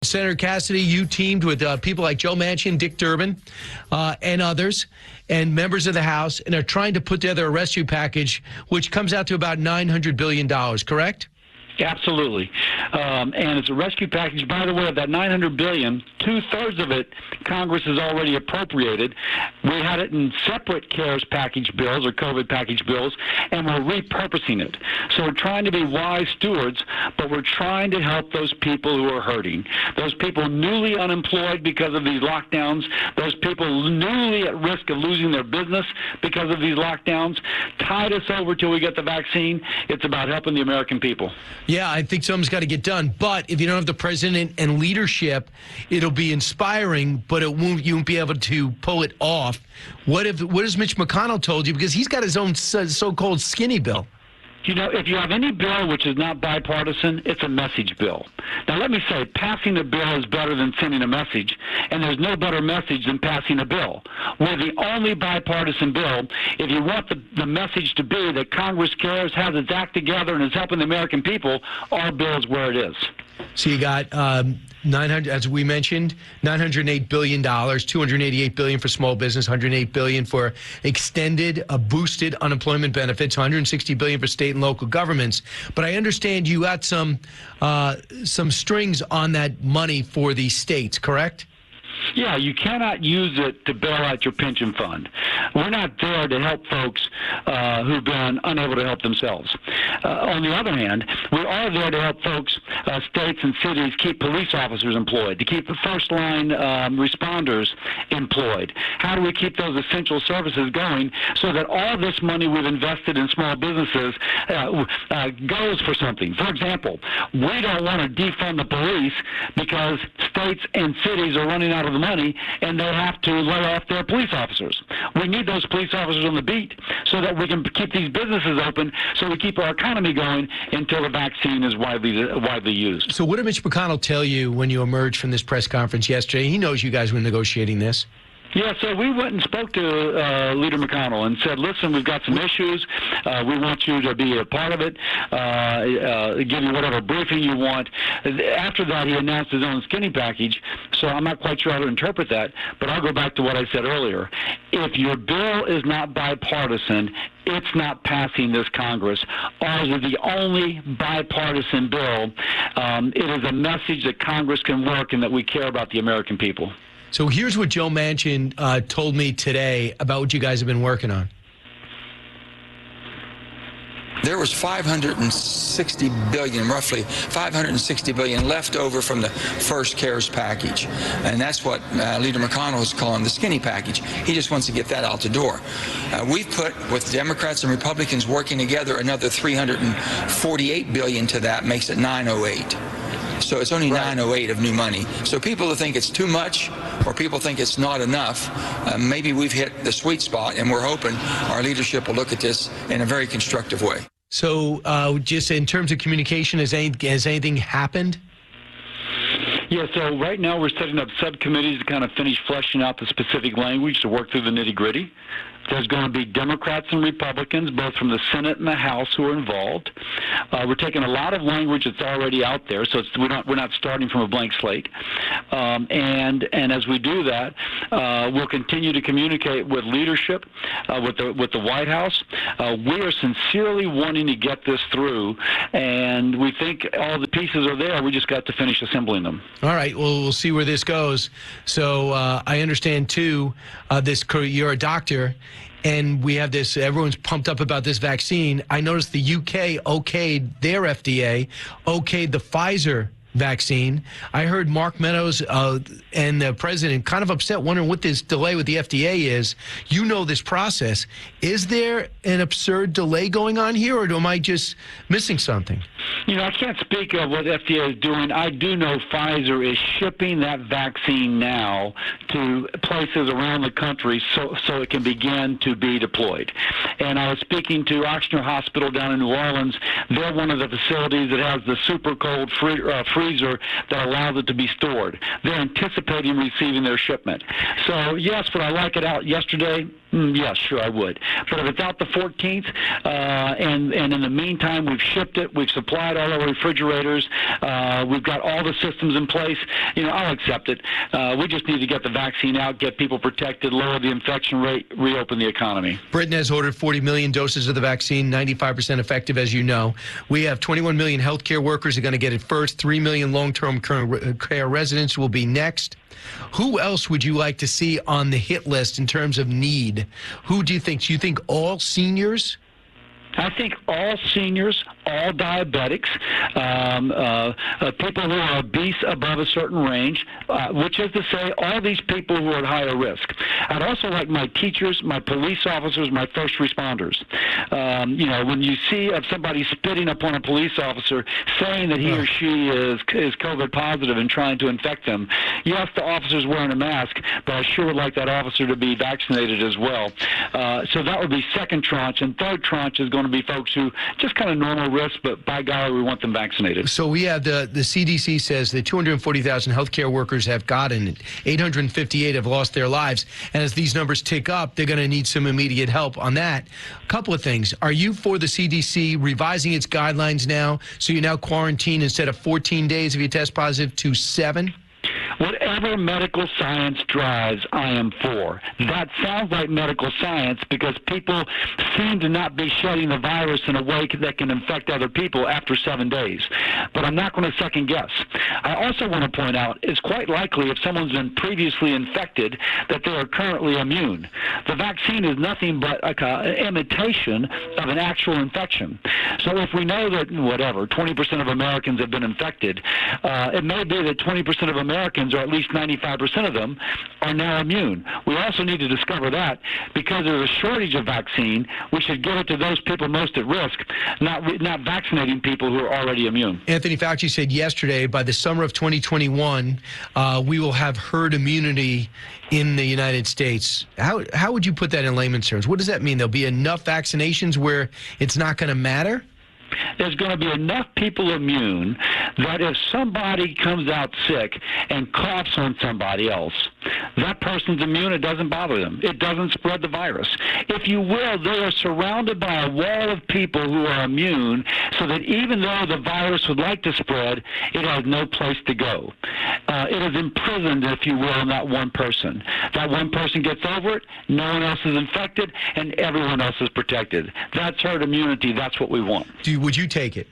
Senator Cassidy, you teamed with people like Joe Manchin, Dick Durbin, and others, and members of the House, and are trying to put together a rescue package, which comes out to about $900 billion, correct? Absolutely. And it's a rescue package. By the way, of that $900 billion, 2/3 of it Congress has already appropriated. We had it in separate CARES package bills or COVID package bills, and we're repurposing it. So we're trying to be wise stewards, but we're trying to help those people who are hurting, those people newly unemployed because of these lockdowns, those people newly at risk of losing their business because of these lockdowns. Tide us over till we get the vaccine. It's about helping the American people. Yeah, I think something's got to get done. But if you don't have the president and leadership, it'll be inspiring, but you won't be able to pull it off. What has Mitch McConnell told you? Because he's got his own so-called skinny bill. You know, if you have any bill which is not bipartisan, it's a message bill. Now, let me say, passing a bill is better than sending a message, and there's no better message than passing a bill. We're the only bipartisan bill. If you want the message to be that Congress cares, has its act together, and is helping the American people, our bill is where it is. So you got 900, as we mentioned, $908 billion, $288 billion for small business, $108 billion for extended, boosted unemployment benefits, $160 billion for state and local governments. But I understand you got some strings on that money for the states, correct? Yeah, you cannot use it to bail out your pension fund. We're not there to help folks who've been unable to help themselves. On the other hand, we are there to help folks, states and cities, keep police officers employed, to keep the first-line responders employed. How do we keep those essential services going so that all this money we've invested in small businesses goes for something? For example, we don't want to defund the police because states and cities are running out of the money and they have to lay off their police officers. We need those police officers on the beat so that we can keep these businesses open, so we keep our economy going until the vaccine is widely used. So what did Mitch McConnell tell you when you emerged from this press conference yesterday? He knows you guys were negotiating this. Yeah, so we went and spoke to Leader McConnell and said, listen, we've got some issues. We want you to be a part of it, give you whatever briefing you want. After that, he announced his own skinny package, so I'm not quite sure how to interpret that, but I'll go back to what I said earlier. If your bill is not bipartisan, it's not passing this Congress. Ours is the only bipartisan bill. It is a message that Congress can work and that we care about the American people. So here's what Joe Manchin told me today about what you guys have been working on. There was $560 billion, roughly $560 billion left over from the first CARES package. And that's what Leader McConnell is calling the skinny package. He just wants to get that out the door. We've put, with Democrats and Republicans working together, another $348 billion to that, makes it $908. So it's only 908 of new money. So people who think it's too much or people think it's not enough, maybe we've hit the sweet spot, and we're hoping our leadership will look at this in a very constructive way. So just in terms of communication, has anything happened? Yeah, so right now we're setting up subcommittees to kind of finish fleshing out the specific language to work through the nitty-gritty. There's going to be Democrats and Republicans, both from the Senate and the House, who are involved. We're taking a lot of language that's already out there, so we're not starting from a blank slate. And as we do that, we'll continue to communicate with leadership, with the White House. We are sincerely wanting to get this through, and we think all the pieces are there. We just got to finish assembling them. All right. Well, we'll see where this goes. So I understand too. You're a doctor. And we have this, everyone's pumped up about this vaccine. I noticed the UK okayed their FDA, okayed the Pfizer vaccine. I heard Mark Meadows and the president kind of upset, wondering what this delay with the FDA is. You know this process. Is there an absurd delay going on here, or am I just missing something? You know, I can't speak of what FDA is doing. I do know Pfizer is shipping that vaccine now to places around the country so it can begin to be deployed. And I was speaking to Ochsner Hospital down in New Orleans. They're one of the facilities that has the super cold freezer freezer that allows it to be stored. They're anticipating receiving their shipment. So, yes, would I like it out yesterday? Yes, sure I would. But if it's out the 14th, and in the meantime we've shipped it, we've supplied all our refrigerators, we've got all the systems in place, I'll accept it. We just need to get the vaccine out, get people protected, lower the infection rate, reopen the economy. Britain has ordered 40 million doses of the vaccine, 95% effective, as you know. We have 21 million healthcare workers are going to get it first. 3 million long-term care residents will be next. Who else would you like to see on the hit list in terms of need? Who do you think? Do you think all seniors? I think all seniors, all diabetics, people who are obese above a certain range, which is to say all these people who are at higher risk. I'd also like my teachers, my police officers, my first responders. When you see somebody spitting upon a police officer saying that he or she is COVID positive and trying to infect them, yes, the officer's wearing a mask, but I sure would like that officer to be vaccinated as well. So that would be second tranche, and third tranche is going to be folks who just kind of normal risk, but by golly, we want them vaccinated. So we have the CDC says that 240,000 healthcare workers have gotten it. 858 have lost their lives. And as these numbers tick up, they're going to need some immediate help on that. A couple of things. Are you for the CDC revising its guidelines now? So you now quarantine instead of 14 days if you test positive to 7? Whatever medical science drives, I am for. That sounds like medical science because people seem to not be shedding the virus in a way that can infect other people after 7 days. But I'm not going to second guess. I also want to point out it's quite likely if someone's been previously infected that they are currently immune. The vaccine is nothing but an imitation of an actual infection. So if we know that, 20% of Americans have been infected, it may be that 20% of Americans, or at least 95% of them, are now immune. We also need to discover that because there's a shortage of vaccine, we should give it to those people most at risk, not vaccinating people who are already immune. Anthony Fauci said yesterday, by the summer of 2021, we will have herd immunity in the United States. How would you put that in layman's terms? What does that mean? There'll be enough vaccinations where it's not going to matter? There's going to be enough people immune that if somebody comes out sick and coughs on somebody else, that person's immune. It doesn't bother them. It doesn't spread the virus. If you will, they are surrounded by a wall of people who are immune so that even though the virus would like to spread, it has no place to go. It is imprisoned, if you will, in that one person. That one person gets over it, no one else is infected, and everyone else is protected. That's herd immunity. That's what we want. Would you take it?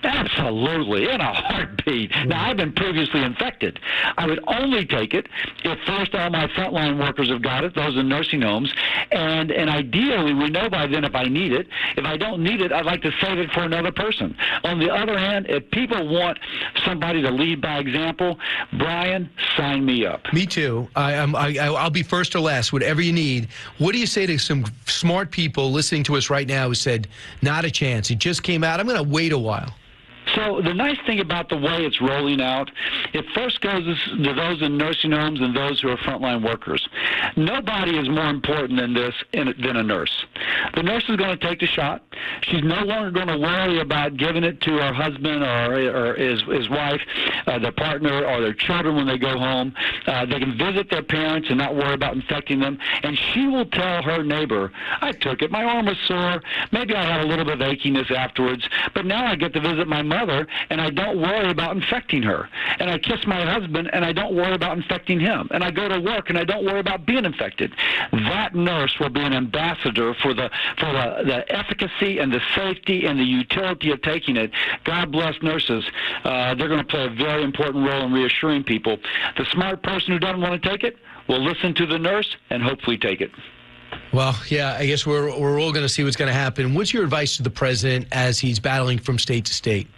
Absolutely, in a heartbeat. Now, I've been previously infected. I would only take it if first all my frontline workers have got it, those in nursing homes, and ideally we know by then if I need it. If I don't need it, I'd like to save it for another person. On the other hand, if people want somebody to lead by example, Brian, sign me up. Me too. I'll be first or last, whatever you need. What do you say to some smart people listening to us right now who said, not a chance, it just came out, I'm going to wait a while? So the nice thing about the way it's rolling out, it first goes to those in nursing homes and those who are frontline workers. Nobody is more important than than a nurse. The nurse is going to take the shot. She's no longer going to worry about giving it to her husband or his wife, their partner, or their children when they go home. They can visit their parents and not worry about infecting them. And she will tell her neighbor, I took it. My arm was sore. Maybe I had a little bit of achiness afterwards, but now I get to visit my mother and I don't worry about infecting her. And I kiss my husband and I don't worry about infecting him. And I go to work and I don't worry about being infected. That nurse will be an ambassador for the efficacy and the safety and the utility of taking it. God bless nurses. They're going to play a very important role in reassuring people. The smart person who doesn't want to take it will listen to the nurse and hopefully take it. Well, yeah, I guess we're all going to see what's going to happen. What's your advice to the president as he's battling from state to state?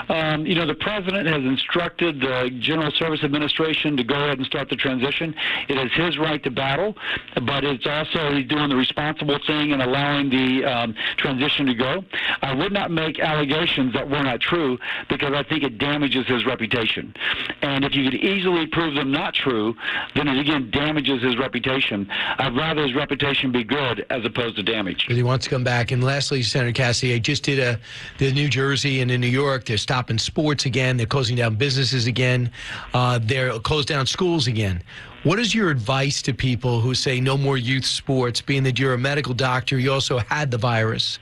The president has instructed the General Service Administration to go ahead and start the transition. It is his right to battle, but it's also he's doing the responsible thing and allowing the transition to go. I would not make allegations that were not true because I think it damages his reputation. And if you could easily prove them not true, then it again damages his reputation. I'd rather his reputation be good as opposed to damaged. He wants to come back. And lastly, Senator Cassidy, I just did the New Jersey and in New York. York. They're stopping sports again. They're closing down businesses again. They're closed down schools again. What is your advice to people who say no more youth sports, being that you're a medical doctor, you also had the virus?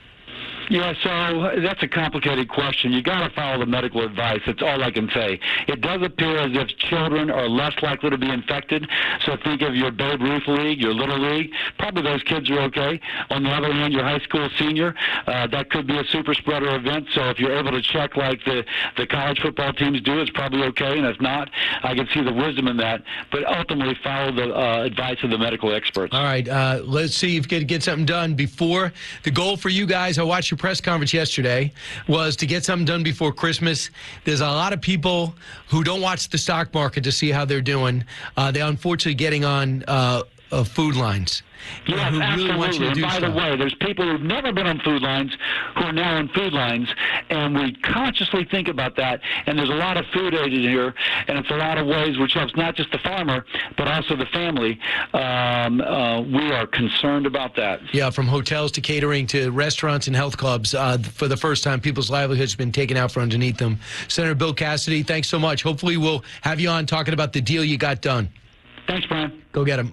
Yeah, so that's a complicated question. You got to follow the medical advice. That's all I can say. It does appear as if children are less likely to be infected. So think of your Babe Ruth League, your Little League. Probably those kids are okay. On the other hand, your high school senior, that could be a super spreader event. So if you're able to check like the college football teams do, it's probably okay. And if not, I can see the wisdom in that. But ultimately, follow the advice of the medical experts. All right, let's see if you can get something done before. The goal for you guys, I watched your press conference yesterday, was to get something done before Christmas. There's a lot of people who don't watch the stock market to see how they're doing. They're unfortunately getting on food lines. Yes, who absolutely. really want you to do And by the way, there's people who've never been on food lines who are now on food lines, and we consciously think about that. And there's a lot of food aid in here, and it's a lot of ways which helps not just the farmer, but also the family. We are concerned about that. Yeah, from hotels to catering to restaurants and health clubs. For the first time, people's livelihoods have been taken out from underneath them. Senator Bill Cassidy, thanks so much. Hopefully we'll have you on talking about the deal you got done. Thanks, Brian. Go get him.